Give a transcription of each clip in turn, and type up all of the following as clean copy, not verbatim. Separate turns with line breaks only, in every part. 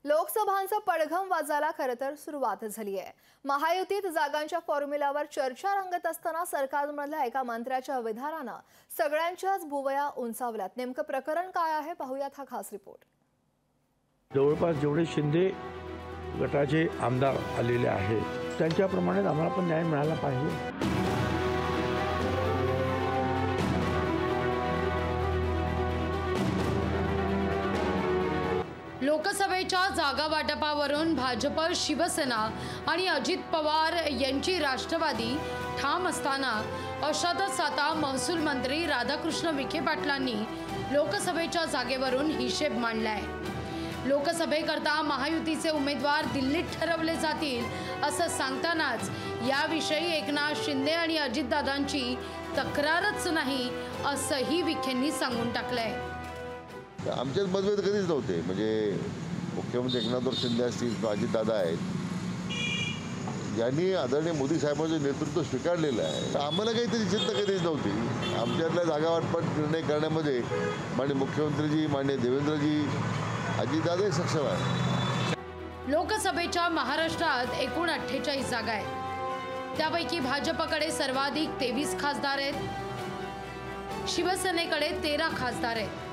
लोकसभांचा पडघम वाजायला खरं तर सुरुवात झाली आहे। महायुतीत जागांच्या फॉर्म्युलावर चर्चा रंगत असताना सरकारमधल्या एका मंत्र्याच्या विधानानं सगळ्यांच्याच भुवया उंचावल्यात। नेमकं प्रकरण काय आहे पाहूयात हा खास रिपोर्ट।
जवळपास जेवढे शिंदे गटाचे आमदार आलेले आहेत त्यांच्याप्रमाणे आम्हाला पण न्याय मिळाला पाहिजे।
लोकसभेच्या जागा वाटपावरून भाजप, शिवसेना आणि अजित पवार यांची राष्ट्रवादी ठाम असताना अशातच आता महसूल मंत्री राधाकृष्ण विखे पाटलांनी लोकसभेच्या जागेवरून हिशेब मांडलाय। लोकसभेकरता महायुतीचे उमेदवार दिल्लीत ठरवले जातील असं सांगतानाच याविषयी एकनाथ शिंदे आणि अजितदादांची तक्रारच नाही असंही विखेंनी सांगून टाकलंय।
आमच्यात मतभेद कधीच नव्हते। म्हणजे मुख्यमंत्री एकनाथ शिंदे असतील, अजितदादा आहेत, यांनी आदरणीय मोदी साहेबांचं नेतृत्व स्वीकारलेलं आहे। तर आम्हाला काही तरी चिंता कधीच नव्हती। आमच्यातल्या जागा वाटपाट निर्णय करण्यामध्ये माननीय मुख्यमंत्रीजी, माननीय देवेंद्रजी, अजितदादा सक्षम आहे।
लोकसभेच्या महाराष्ट्रात एकूण 48 जागा आहेत। त्यापैकी भाजपकडे सर्वाधिक 23 खासदार आहेत, शिवसेनेकडे 13 खासदार आहेत,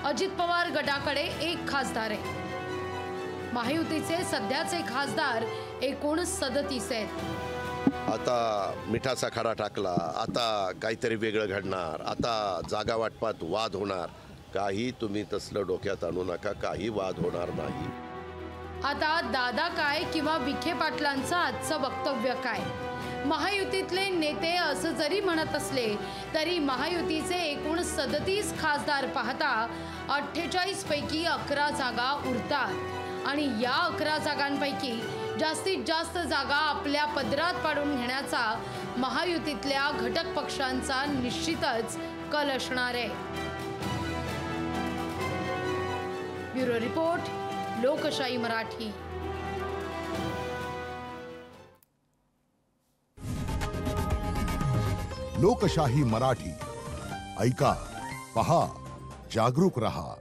अजित पवार गटाकडे 1 खासदार आहे। महायुतीचे सध्याचे खासदार एकूण 37 आहेत।
आता मिठाचा खडा टाकला, आता काहीतरी वेगळं घडणार, आता जागा वाटपात वाद होणार। काही तुम्ही तसलं डोक्यात आणू नका, काही वाद होणार नाही।
आता दादा काय किंवा विखे पाटलांचं आजचं वक्तव्य काय? महायुतीतले नेते असं जरी म्हणत असले तरी महायुतीचे एकूण 37 खासदार पाहता 48 पैकी 11 जागा उरतात आणि या 11 जागांपैकी जास्तीत जास्त जागा आपल्या पदरात पाडून घेण्याचा महायुतीतल्या घटक पक्षांचा निश्चितच कल असणार आहे। ब्युरो रिपोर्ट, लोकशाही मराठी।
लोकशाही मराठी ऐका, पहा, जागरूक रहा।